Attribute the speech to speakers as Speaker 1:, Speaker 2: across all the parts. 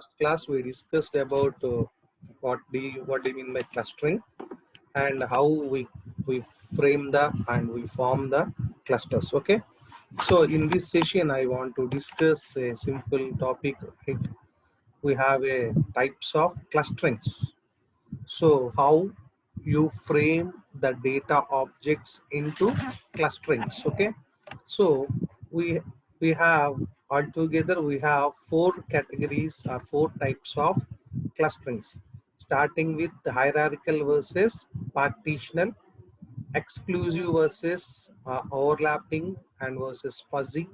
Speaker 1: last class we discussed about what do you mean by clustering and how we frame the and we form the clusters. Okay, so in this session I want to discuss a simple topic, right? We have a types of clusterings. So how you frame the data objects into clusterings. Okay, so we we have altogether we have four categories or four types of clusterings, starting with the hierarchical versus partitional, exclusive versus overlapping and versus fuzzy,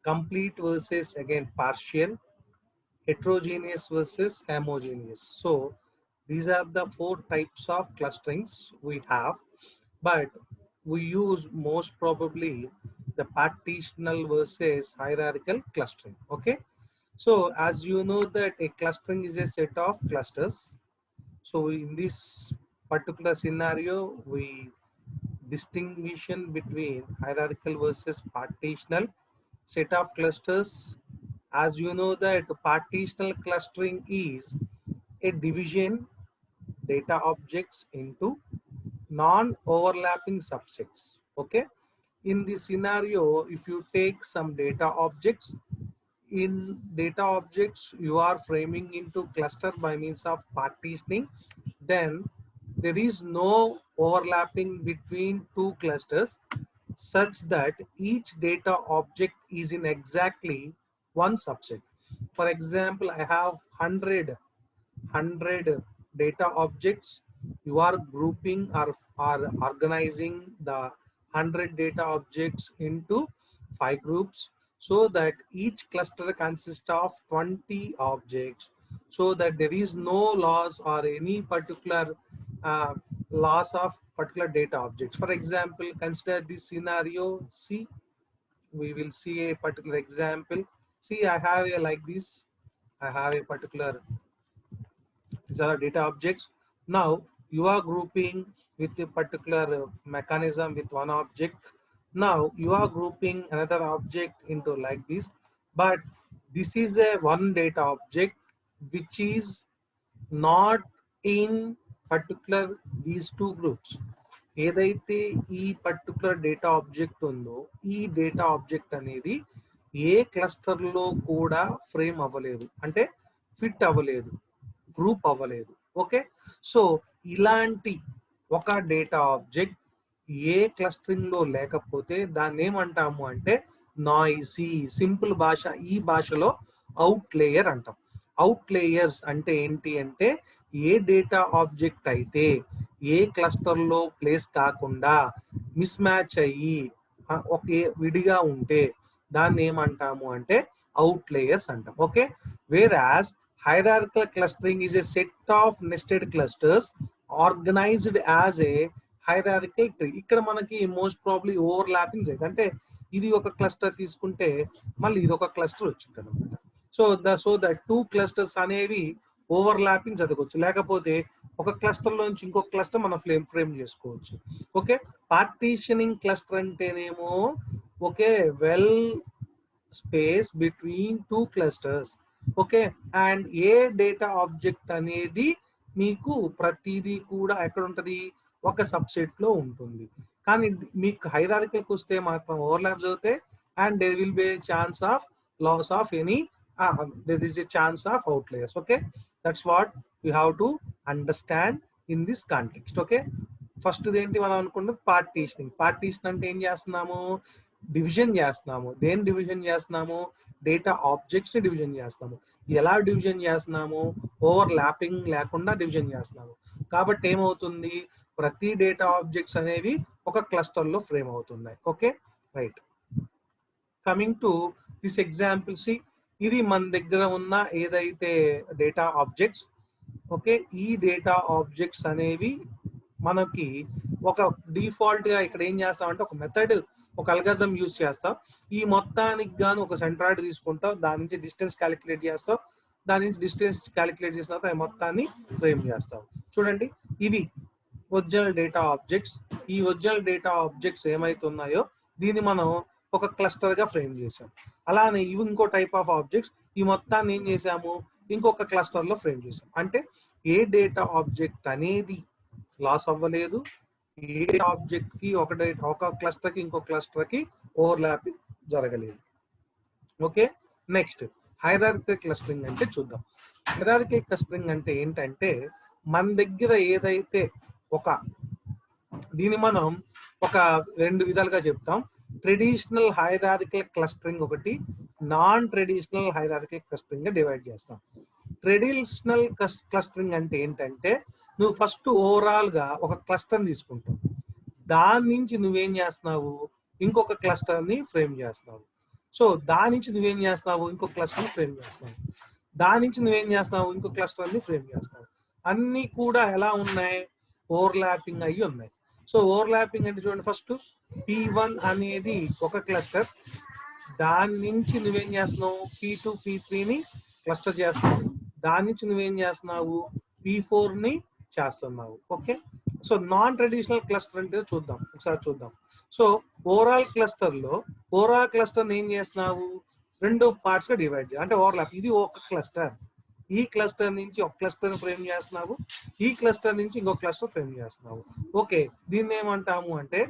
Speaker 1: complete versus again partial, heterogeneous versus homogeneous. So these are the four types of clusterings we have, but we use most probably the partitional versus hierarchical clustering. Okay, so as you know that a clustering is a set of clusters. So in this particular scenario, we distinction between hierarchical versus partitional set of clusters. As you know that partitional clustering is a division data objects into non-overlapping subsets. Okay, in this scenario, if you take some data objects, in data objects you are framing into cluster by means of partitioning, then there is no overlapping between two clusters such that each data object is in exactly one subset. For example, I have 100 data objects. You are grouping or organizing the 100 data objects into 5 groups so that each cluster consists of 20 objects, so that there is no loss or any particular uh, loss of particular data objects. For example, consider this scenario. See, we will see a particular example. See, I have a like this. I have a particular, these are data objects. Now you are grouping with a particular mechanism with one object. Now you are grouping another object into like this, but this is a one data object which is not in particular these two groups. ఏదైతే ఈ particular data object ఉందో ఈ data object అనేది ఏ cluster లో కూడా frame అవ్వలేదు, అంటే fit అవ్వలేదు, గ్రూప్ అవ్వలేదు. ఓకే, సో ఇలాంటి ఒక డేటా ఆబ్జెక్ట్ ఏ క్లస్టరింగ్ లో లేకపోతే దాన్ని ఏమంటాము అంటే నాయిసీ. సింపుల్ భాష, ఈ భాషలో అవుట్ లేయర్ అంటాం. అవుట్ లేయర్స్ అంటే ఏంటి అంటే ఏ డేటా ఆబ్జెక్ట్ అయితే ఏ క్లస్టర్ లో ప్లేస్ కాకుండా మిస్ మ్యాచ్ అయ్యి ఒకే విడిగా ఉంటే దాన్ని ఏమంటాము అంటే అవుట్ లేయర్స్ అంటాం. Okay, వేరాస్ hierarchical clustering is a set of nested clusters organized as a hierarchical tree. ఇక్కడ మనకి మోస్ట్ ప్రాబ్లీ ఓవర్లాపింగ్ చేయదు, అంటే ఇది ఒక క్లస్టర్ తీసుకుంటే మళ్ళీ ఇది ఒక క్లస్టర్ వచ్చింది అనమాట. సో ద టూ క్లస్టర్స్ అనేవి ఓవర్లాపింగ్ చదవచ్చు, లేకపోతే ఒక క్లస్టర్ లోంచి ఇంకొక క్లస్టర్ మనం ఫ్రేమ్ చేసుకోవచ్చు. ఓకే, పార్టీషనింగ్ క్లస్టర్ అంటేనేమో okay well space between two clusters. Okay, and A data object అనేది మీకు ప్రతిదీ కూడా ఎక్కడ ఉంటుంది, ఒక సబ్సెట్ లో ఉంటుంది. కానీ మీకు హైరార్కికల్కి వస్తే మాత్రం ఓవర్లాప్స్ అవుతాయి and there will be chance of loss of any, there is a chance of outliers. Okay, that's what you have to understand in this context. Okay, first ఏంటి మనం అనుకుంటాం పార్టీషనింగ్. పార్టీషన్ అంటే ఏం చేస్తున్నాము, డివిజన్ చేస్తున్నాము. దేని division చేస్తున్నాము, data objects ని డివిజన్ చేస్తున్నాము. ఎలా డివిజన్ చేస్తున్నాము, ఓవర్ ల్యాపింగ్ లేకుండా డివిజన్ చేస్తున్నాము. కాబట్టి ఏమవుతుంది, ప్రతి డేటా ఆబ్జెక్ట్స్ అనేవి ఒక క్లస్టర్ లో ఫ్రేమ్ అవుతున్నాయి. Okay, right. Coming to this example, see ఇది మన దగ్గర ఉన్న ఏదైతే డేటా ఆబ్జెక్ట్స్. ఓకే, ఈ డేటా ఆబ్జెక్ట్స్ అనేవి మనకి ఒక డిఫాల్ట్ గా ఇక్కడ ఏం చేస్తామంటే ఒక మెథడ్, ఒక అల్గారిథం యూజ్ చేస్తాం. ఈ మొత్తానికి గాను ఒక సెంట్రాయిడ్ తీసుకుంటాం, దాని నుంచి డిస్టెన్స్ క్యాలిక్యులేట్ చేస్తాం, దాని నుంచి డిస్టెన్స్ క్యాలిక్యులేట్ చేసిన తర్వాత మొత్తాన్ని ఫ్రేమ్ చేస్తాం. చూడండి, ఇవి ఒరిజినల్ డేటా ఆబ్జెక్ట్స్. ఈ ఒరిజినల్ డేటా ఆబ్జెక్ట్స్ ఏమైతున్నాయో దీన్ని మనం ఒక క్లస్టర్ గా ఫ్రేమ్ చేసాం. అలానే ఇవి ఇంకో టైప్ ఆఫ్ ఆబ్జెక్ట్స్. ఈ మొత్తాన్ని ఏం చేసాము, ఇంకొక క్లస్టర్లో ఫ్రేమ్ చేసాం. అంటే ఏ డేటా ఆబ్జెక్ట్ అనేది లాస్ అవ్వలేదు, ఏ ఆబ్జెక్ట్కి ఒక క్లస్టర్కి ఇంకో క్లస్టర్కి ఓవర్లాపింగ్ జరగలేదు. ఓకే, నెక్స్ట్ హైరార్కికల్ క్లస్టరింగ్ అంటే చూద్దాం. హైరార్కికల్ క్లస్టరింగ్ అంటే ఏంటంటే మన దగ్గర ఏదైతే దీన్ని మనం ఒక రెండు విధాలుగా చెప్తాం. ట్రెడిషనల్ హైరార్కికల్ క్లస్టరింగ్ ఒకటి, నాన్ ట్రెడిషనల్ హైరార్కికల్ క్లస్టరింగ్ గా డివైడ్ చేస్తాం. ట్రెడిషనల్ క్లస్టరింగ్ అంటే ఏంటంటే నువ్వు ఫస్ట్ ఓవరాల్ గా ఒక క్లస్టర్ తీసుకుంటావు, దాని నుంచి నువ్వేం చేస్తున్నావు, ఇంకొక క్లస్టర్ ని ఫ్రేమ్ చేస్తున్నావు. సో దాని నుంచి నువ్వేం చేస్తున్నావు, ఇంకొక క్లస్టర్ ని ఫ్రేమ్ చేస్తున్నావు. దాని నుంచి నువ్వేం చేస్తున్నావు, ఇంకొక క్లస్టర్ ని ఫ్రేమ్ చేస్తున్నావు. అన్ని కూడా ఎలా ఉన్నాయి, ఓవర్లాపింగ్ అయ్యి ఉన్నాయి. సో ఓవర్లాపింగ్ అంటే చూడండి, ఫస్ట్ P1 అనేది ఒక క్లస్టర్, దాని నుంచి నువ్వేం చేస్తున్నావు, P2 P3ని క్లస్టర్ చేస్తున్నావు, దాని నుంచి నువ్వేం చేస్తున్నావు, P4 ని చేస్తున్నావు. Okay, so non traditional cluster అంటే చూద్దాం, ఒకసారి చూద్దాం. సో ఓవరాల్ క్లస్టర్ ఏం చేస్తున్నావు, రెండు పార్ట్స్ గా డివైడ్ చేయాలి. అంటే ఓవర్లాప్, ఇది ఒక క్లస్టర్, ఈ క్లస్టర్ నుంచి ఒక క్లస్టర్ ఫ్రేమ్ చేస్తున్నావు, ఈ క్లస్టర్ నుంచి ఇంకొక క్లస్టర్ ఫ్రేమ్ చేస్తున్నావు. ఓకే, దీన్ని ఏమంటాము అంటే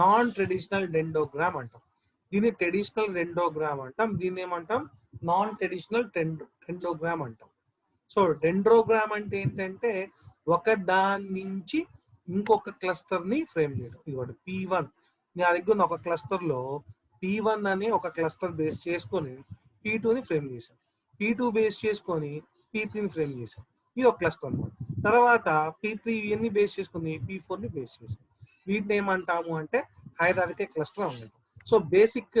Speaker 1: నాన్ ట్రెడిషనల్ డెండోగ్రామ్ అంటాం. దీన్ని ట్రెడిషనల్ డెండోగ్రామ్ అంటాం, దీన్ని ఏమంటాం, నాన్ ట్రెడిషనల్ డెండోగ్రామ్ అంటాం. సో డెండ్రోగ్రామ్ అంటే ఏంటంటే ఒక దాని నుంచి ఇంకొక క్లస్టర్ ని ఫ్రేమ్ చేయడం. ఇదిగోండి P1, నా దగ్గర ఒక క్లస్టర్ లో P1 అనే ఒక క్లస్టర్ బేస్ చేసుకొని P2ని ఫ్రేమ్ చేశాం, P2 బేస్ చేసుకొని P3ని ఫ్రేమ్ చేశాం. ఇది ఒక క్లస్టర్ అనమాట. తర్వాత P3 ఇవన్నీ బేస్ చేసుకుని P4ని బేస్ చేశాం. వీటిని ఏమంటాము అంటే హైరార్కికల్ క్లస్టర్ అన్నమాట. సో బేసిక్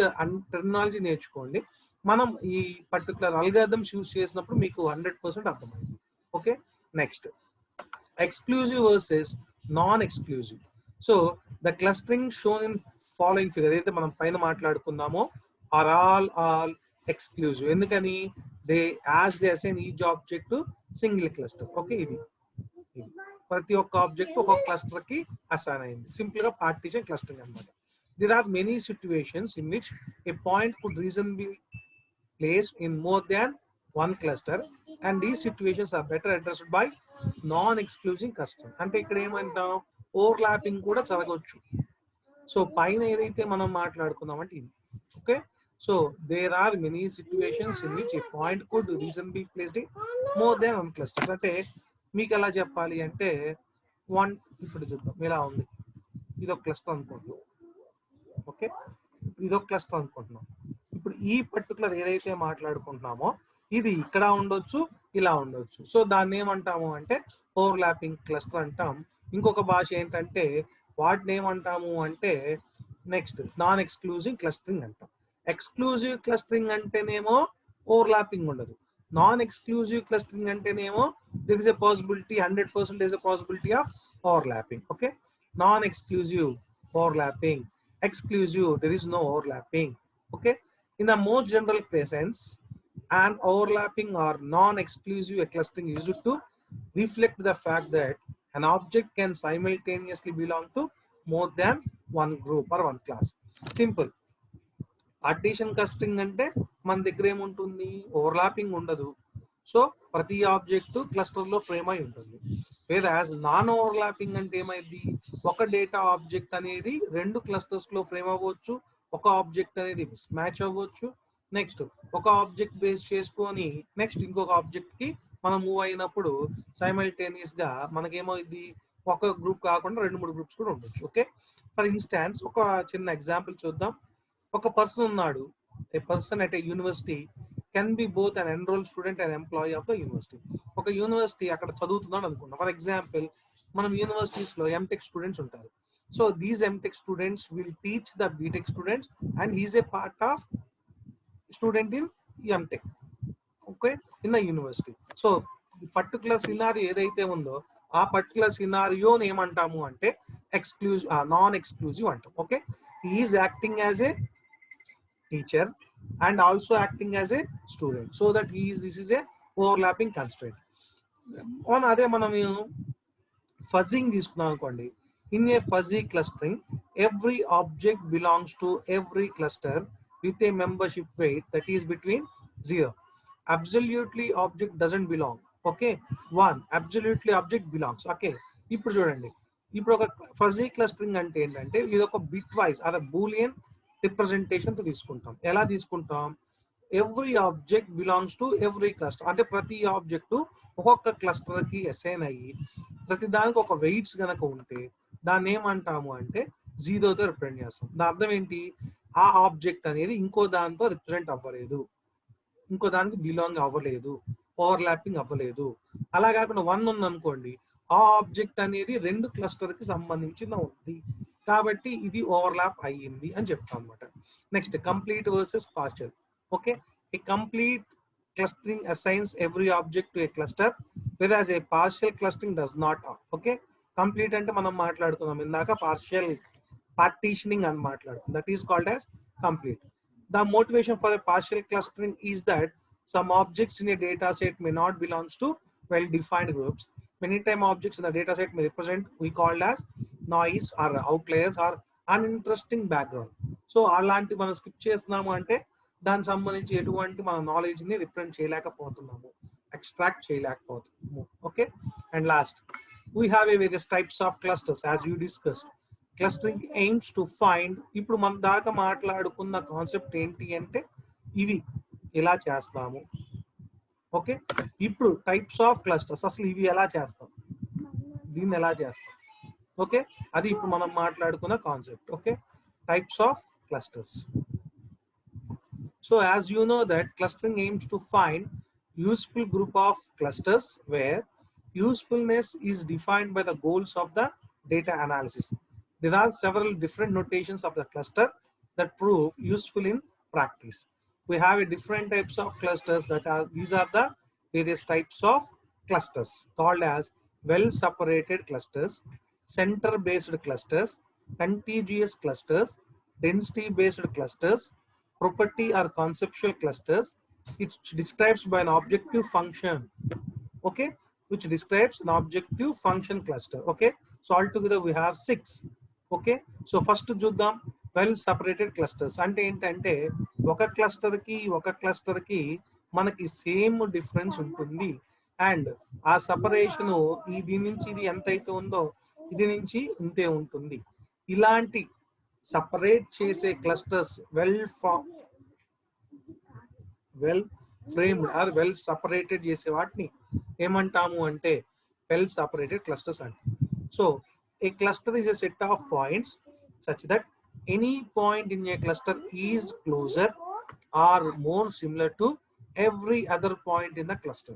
Speaker 1: టెర్మినాలజీ నేర్చుకోండి. మనం ఈ పర్టికులర్ అల్గారిథమ్స్ యూజ్ చేసినప్పుడు మీకు 100% అర్థమైంది. Okay, next exclusive versus non exclusive. So the clustering shown in following figure ఏదైతే మనం పైన మాట్లాడుకున్నామో ఆర్ ఆల్ ఎక్స్క్లూజివ్. ఎందుకని, they assign each object single cluster. Okay, ఇది ప్రతి ఒక్క ఆబ్జెక్ట్ ఒక్కొక్క క్లస్టర్ కి అసైన్ అయింది. సింపుల్ గా పార్టీషన్ క్లస్టరింగ్ అన్నమాట. There are many situations in which a point could reasonably placed in more than one cluster, and these situations are better addressed by non-exclusive cluster. అంటే ఇక్కడ ఏమంటాం, overlapping కూడా జరగవచ్చు. So పైన ఏదైతే మనం మాట్లాడుకున్నామంటే ఇది. Okay, so there are many situations in which a point could reasonably placed in more than one cluster. అంటే మీకు ఎలా చెప్పాలి అంటే ఇప్పుడు చూద్దాం ఎలా ఉంది. ఇది ఒక క్లస్టర్ అనుకుంటున్నాం. ఓకే, ఇదొక క్లస్టర్ అనుకుంటున్నాం. ఇప్పుడు ఈ పర్టికులర్ ఏదైతే మాట్లాడుకుంటున్నామో ఇది ఇక్కడ ఉండొచ్చు, ఇలా ఉండొచ్చు. సో దాన్ని ఏమంటాము అంటే ఓవర్లాపింగ్ క్లస్టర్ అంటాం. ఇంకొక భాష ఏంటంటే వాటిని ఏమంటాము అంటే నెక్స్ట్ నాన్ ఎక్స్క్లూజివ్ క్లస్టరింగ్ అంటాం. ఎక్స్క్లూజివ్ క్లస్టరింగ్ అంటేనేమో ఓవర్లాపింగ్ ఉండదు, నాన్ ఎక్స్క్లూజివ్ క్లస్టరింగ్ అంటేనేమో there is a possibility, 100% is a possibility of overlapping. Okay, non exclusive overlapping, exclusive there is no overlapping. Okay, in the most general sense, an overlapping or non exclusive clustering is used to reflect the fact that an object can simultaneously belong to more than one group or one class. Simple. Partition clustering అంటే మన దగ్గర ఏముంటుంది, overlapping ఉండదు. So ప్రతి object cluster లో frame అయి ఉంటుంది. వేరాజ్ non overlapping అంటే ఏమైంది, ఒక డేటా ఆబ్జెక్ట్ అనేది రెండు క్లస్టర్స్ లో ఫ్రేమ్ అవ్వచ్చు, ఒక ఆబ్జెక్ట్ అనేది మిస్ మ్యాచ్ అవ్వచ్చు. నెక్స్ట్ ఒక ఆబ్జెక్ట్ బేస్ చేసుకొని నెక్స్ట్ ఇంకొక ఆబ్జెక్ట్ కి మనం మూవ్ అయినప్పుడు సైమల్టేనియస్ గా మనకేమైంది, ఒక గ్రూప్ కాకుండా 2-3 గ్రూప్స్ కూడా ఉండొచ్చు. ఓకే, ఫర్ ఇన్స్టాన్స్ ఒక చిన్న ఎగ్జాంపుల్ చూద్దాం. ఒక పర్సన్ ఉన్నాడు, a person at a university can be both an enrol student and employee of the university. ఒక యూనివర్సిటీ అక్కడ చదువుతున్నాడు అనుకున్నాం. ఫర్ ఎగ్జాంపుల్ మనం యూనివర్సిటీస్ లో ఎంటెక్ స్టూడెంట్స్ ఉంటారు. So these MTech students will teach the BTech students and he's a part of student in MTech. Okay, in the university. So particular scenario ఏదైతే ఉందో ఆ పర్టికులర్ సినారియోని ఏమంటాము అంటే ఎక్స్క్లూజివ్ నాన్ ఎక్స్క్లూజివ్ అంటాం. Okay, is acting as a teacher and also acting as a student, so that this is a overlapping constraint. On అదే మనం ఫజింగ్ తీసుకున్నాం అనుకోండి. In a fuzzy clustering every object belongs to every cluster with a membership weight that is between 0. Absolutely object doesn't belong. Okay, 1 absolutely object belongs. Okay, ఇప్పుడు చూడండి, ఇప్పుడు ఒక fuzzy clustering అంటే ఏంటంటే ఇది ఒక బిట్ వైజ్ అదే బూలియన్ రిప్రజెంటేషన్ తో తీసుకుంటాం. ఎలా తీసుకుంటాం? Every object belongs to every cluster, అంటే ప్రతి ఆబ్జెక్టు ఒక్కొక్క క్లస్టర్ కి అసైన్ అయ్యి ప్రతి దానికి ఒక వెయిట్స్ గనక ఉంటే దాన్ని ఏమంటాము అంటే జీరోతో రిప్రజెంట్ చేస్తాం. దాని అర్థం ఏంటి? ఆ ఆబ్జెక్ట్ అనేది ఇంకో దాంతో రిప్రజెంట్ అవ్వలేదు, ఇంకో దానికి బిలాంగ్ అవ్వలేదు, ఓవర్లాపింగ్ అవ్వలేదు. అలా కాకుండా 1 ఉంది అనుకోండి, ఆ ఆబ్జెక్ట్ అనేది 2 క్లస్టర్ కి సంబంధించిన ఉంది కాబట్టి ఇది ఓవర్లాప్ అయ్యింది అని చెప్తాం అనమాట. Next complete versus partial. Okay, A complete clustering assigns every object to A cluster whereas a partial clustering does not. Okay, complete అంటే మనం మాట్లాడుకున్నాం ఇందాక పార్షియల్ పార్టీషనింగ్ అని మాట్లాడుకున్నాం, that is called as complete. The motivation for a partial clustering is that some objects in a data set may not belong to well-defined groups. Many time objects in the data set may represent we called as noise or outliers or uninteresting background. So అలాంటి మనం skip చేస్తున్నాము అంటే దానికి సంబంధించి ఎటువంటి మన knowledge ని represent చేయలేకపోతున్నాము, ఎక్స్ట్రాక్ట్ చేయలేకపోతున్నాము. Okay, and last we have a various types of clusters as you discussed. Clustering AIIMS to find, ఇప్పుడు మన దాకా మాట్లాడుకున్న కాన్సెప్ట్ ఏంటి అంటే ఇవి ఇలా చేస్తాము. ఓకే, ఇప్పుడు టైప్స్ ఆఫ్ క్లస్టర్స్, అసలు ఇవి ఎలా చేస్తాం, దీన్ని ఎలా చేస్తాం. ఓకే, అది ఇప్పుడు మనం మాట్లాడుకున్న concept. Okay, types of clusters. So as you know that clustering AIIMS to find useful group of clusters where usefulness is defined by the goals of the data analysis. There are several different notations of the cluster that prove useful in practice. We have a different types of clusters that are, these are the various types of clusters called as well separated clusters, center based clusters, contiguous clusters, density based clusters, property or conceptual clusters. It describes by an objective function. Okay, which describes an objective function cluster. Okay, so altogether we have 6. Okay, so first చూద్దాం well separated clusters అంటే ఏంటంటే ఒక cluster కి మనకి same difference ఉంటుంది and ఆ separation దీని నుంచి ఇది ఎంత అయితే ఉందో ఇది నుంచి ఇంతే ఉంటుంది. ఇలాంటి సపరేట్ చేసే clusters well framed or well separated చేసే వాటిని ఏమంటాము అంటే వెల్ సపరేటెడ్ క్లస్టర్స్ అంటే. So a cluster is a set of points such that any point in a cluster is closer or more similar to every other point in the cluster.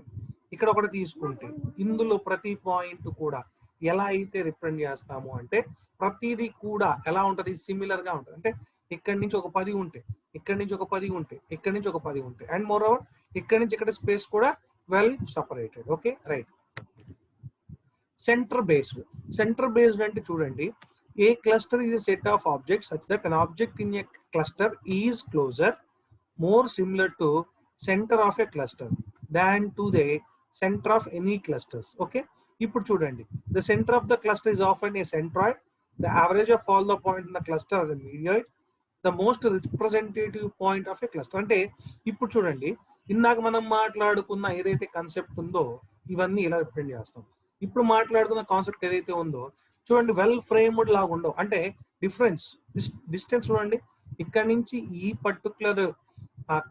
Speaker 1: ఇక్కడ ఒకటి తీసుకుంటే ఇందులో ప్రతి పాయింట్ కూడా ఎలా అయితే represent చేస్తాము అంటే ప్రతిదీ కూడా ఎలా ఉంటుంది, సిమిలర్ గా ఉంటుంది. అంటే ఇక్కడి నుంచి ఒక 10 ఉంటే ఇక్కడి నుంచి ఒక 10 ఉంటే ఇక్కడి నుంచి ఒక 10 ఉంటాయి అండ్ మోర్ ఓవర్ ఇక్కడి నుంచి ఇక్కడ స్పేస్ కూడా well separated. Okay, right. Centre based అంటే చూడండి, a cluster is a set of objects such that an object in a cluster is closer, more similar to center of a cluster than to the center of any clusters. Okay, ఇప్పుడు చూడండి, the center of the cluster is often a centroid, the average of all the points in the cluster is a medioid, the most representative point of a cluster. అంటే ఇప్పుడు చూడండి, ఇందాక మనం మాట్లాడుకున్న ఏదైతే concept ఉందో ఇవన్నీ ఇలా రిప్రజెంట్ చేస్తాం. ఇప్పుడు మాట్లాడుకున్న కాన్సెప్ట్ ఏదైతే ఉందో చూడండి వెల్ ఫ్రేమ్డ్ లాగా ఉండవు, అంటే డిస్టెన్స్ చూడండి, ఇక్కడ నుంచి ఈ పర్టికులర్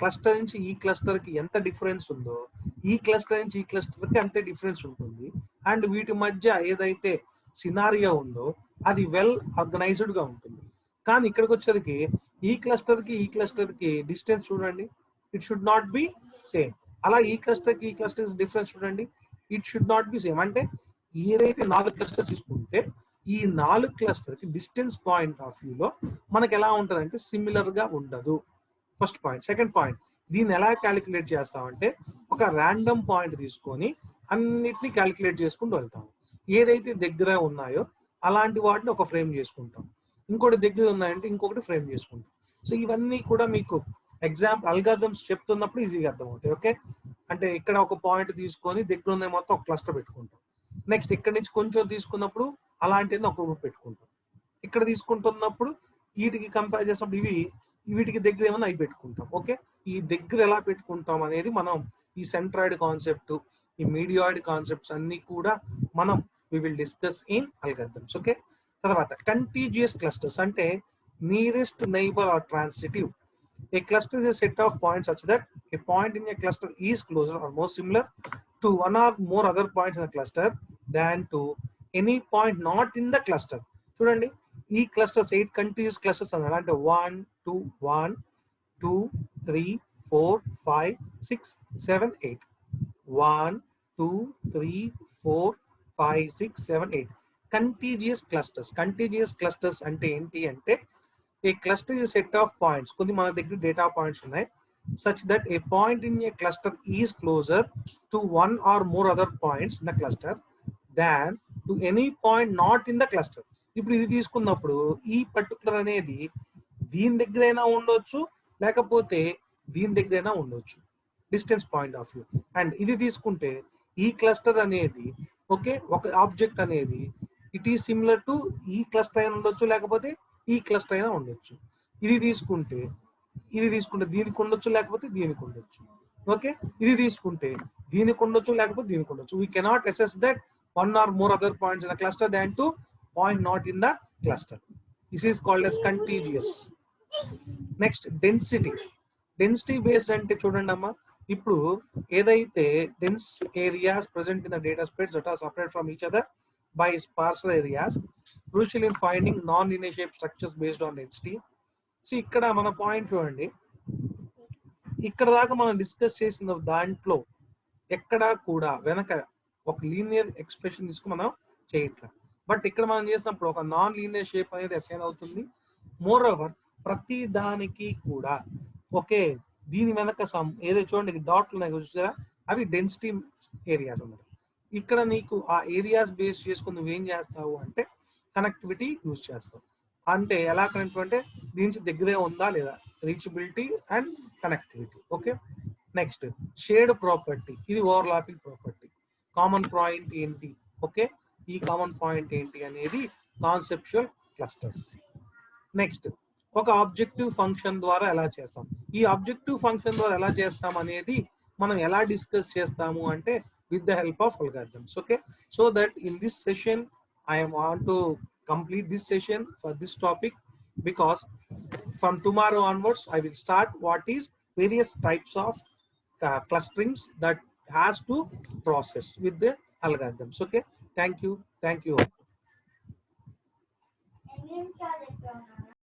Speaker 1: క్లస్టర్ నుంచి ఈ క్లస్టర్ కి ఎంత డిఫరెన్స్ ఉందో ఈ క్లస్టర్ నుంచి ఈ క్లస్టర్ కి అంతే డిఫరెన్స్ ఉంటుంది అండ్ వీటి మధ్య ఏదైతే సినారియో ఉందో అది వెల్ ఆర్గనైజ్డ్ గా ఉంటుంది. కానీ ఇక్కడికి వచ్చేసరికి ఈ క్లస్టర్ కి డిస్టెన్స్ చూడండి, it should not be same. అలా ఈ క్లస్టర్ కి డిఫరెన్స్ చూడండి, it should not be same. అంటే ఏదైతే 4 క్లస్టర్స్ తీసుకుంటే ఈ 4 క్లస్టర్ కి డిస్టెన్స్ పాయింట్ ఆఫ్ వ్యూలో మనకి ఎలా ఉంటుంది అంటే సిమిలర్ గా ఉండదు. First point. సెకండ్ పాయింట్, దీన్ని ఎలా క్యాలిక్యులేట్ చేస్తామంటే ఒక ర్యాండమ్ పాయింట్ తీసుకొని అన్నిటిని క్యాలిక్యులేట్ చేసుకుంటూ వెళ్తాం. ఏదైతే దగ్గర ఉన్నాయో అలాంటి వాటిని ఒక ఫ్రేమ్ చేసుకుంటాం, ఇంకోటి దగ్గర ఉన్నాయంటే ఇంకొకటి ఫ్రేమ్ చేసుకుంటాం. సో ఇవన్నీ కూడా మీకు ఎగ్జాంపుల్ అల్గారిథమ్స్ చెప్తున్నప్పుడు ఈజీగా అర్థమవుతాయి. ఓకే, అంటే ఇక్కడ ఒక పాయింట్ తీసుకొని దగ్గర ఉన్నాయి మొత్తం ఒక క్లస్టర్ పెట్టుకుంటాం. నెక్స్ట్ ఇక్కడ నుంచి కొంచెం తీసుకున్నప్పుడు అలాంటిది ఒక గ్రూప్ పెట్టుకుంటాం. ఇక్కడ తీసుకుంటున్నప్పుడు వీటికి కంపేర్ చేసినప్పుడు వీటికి దగ్గర ఏమన్నా అవి పెట్టుకుంటాం. ఓకే, ఈ దగ్గర ఎలా పెట్టుకుంటాం అనేది మనం ఈ సెంట్రాయిడ్ కాన్సెప్ట్, ఈ మీడియాయిడ్ కాన్సెప్ట్స్ అన్ని కూడా మనం we will discuss in algorithms. Okay, తర్వాత కంటిజియస్ క్లస్టర్స్ అంటే nearest neighbour or transitive. A cluster is a set of points such that a point in a cluster is closer or more similar to one or more other points in the cluster than to any point not in the cluster. చూడండి, ఈ clusters 8 continuous clusters అన్నాడు. అంటే 1 2 1 2 3 4 5 6 7 8 1 2 3 4 5 6 7 8 కంటిజియస్ clusters. కంటిజియస్ clusters అంటే ఏంటి అంటే a cluster is a set of points. కొన్ని మన దగ్గర డేటా పాయింట్స్ ఉన్నాయి. such that a point in a cluster is closer to one or more other points in the cluster than to any point not in the cluster. ఇప్పుడు ఇది తీసుకున్నప్పుడు ఈ particular అనేది దీని దగ్గరైనా ఉండొచ్చు, లేకపోతే దీని దగ్గరైనా ఉండొచ్చు, distance point of view. And ఇది తీసుకుంటే ఈ క్లస్టర్ అనేది ఓకే, ఒక ఆబ్జెక్ట్ అనేది ఇట్ ఈస్ సిమిలర్ టు ఈ క్లస్టర్ అయినా ఉండొచ్చు, లేకపోతే ఈ క్లస్టర్ అయినా ఉండొచ్చు. ఇది తీసుకుంటే దీనికి ఉండొచ్చు, లేకపోతే దీనికి ఉండొచ్చు. ఓకే, ఇది తీసుకుంటే దీనికి ఉండొచ్చు, లేకపోతే దీనికి ఉండొచ్చు. We cannot assess that one or more other points in the cluster than to point not in the cluster. This is called as contiguous. Next density. Density based అంటే చూడండి అమ్మా, ఇప్పుడు ఏదైతే dense areas present in the data space that are separate from each other by sparser areas, crucial in finding non-linear shape structures based on density. So ఇక్కడ మన point చూడండి, ఇక్కడ దాకా మనం డిస్కస్ చేసిన దాంట్లో ఎక్కడా కూడా వెనక ఒక లీనియర్ ఎక్స్ప్రెషన్ తీసుకుని మనం చేయట్లా. బట్ ఇక్కడ మనం చేసినప్పుడు ఒక నాన్ లీనియర్ షేప్ అనేది అసైన్ అవుతుంది. మోర్ ఓవర్ ప్రతి దానికి కూడా ఓకే, దీని వెనక సమ్ ఏదో చూడండి డాట్లు ఉన్నాయి చూసారా, అవి డెన్సిటీ ఏరియాస్ అన్నమాట. ఇక్కడ నీకు ఆ ఏరియాస్ బేస్ చేసుకుని నువ్వేం చేస్తావు అంటే కనెక్టివిటీ యూజ్ చేస్తావు. అంటే ఎలా కనెక్ట్ అంటే దీనికి దగ్గరే ఉందా లేదా, reachability and connectivity. Okay, next shade property, ఇది ఓవర్లాపింగ్ ప్రాపర్టీ. కామన్ పాయింట్ ఏంటి, ఓకే, ఈ కామన్ పాయింట్ ఏంటి అనేది కాన్సెప్చువల్ క్లస్టర్స్. నెక్స్ట్ ఒక ఆబ్జెక్టివ్ ఫంక్షన్ ద్వారా ఎలా చేస్తాం, ఈ ఆబ్జెక్టివ్ ఫంక్షన్ ద్వారా ఎలా చేస్తాం అనేది మనం ఎలా డిస్కస్ చేస్తాము అంటే with the help of algorithms. Okay, so that in this session I want to complete this session for this topic, because from tomorrow onwards I will start what is various types of clusterings that has to process with the algorithms. Okay, thank you all.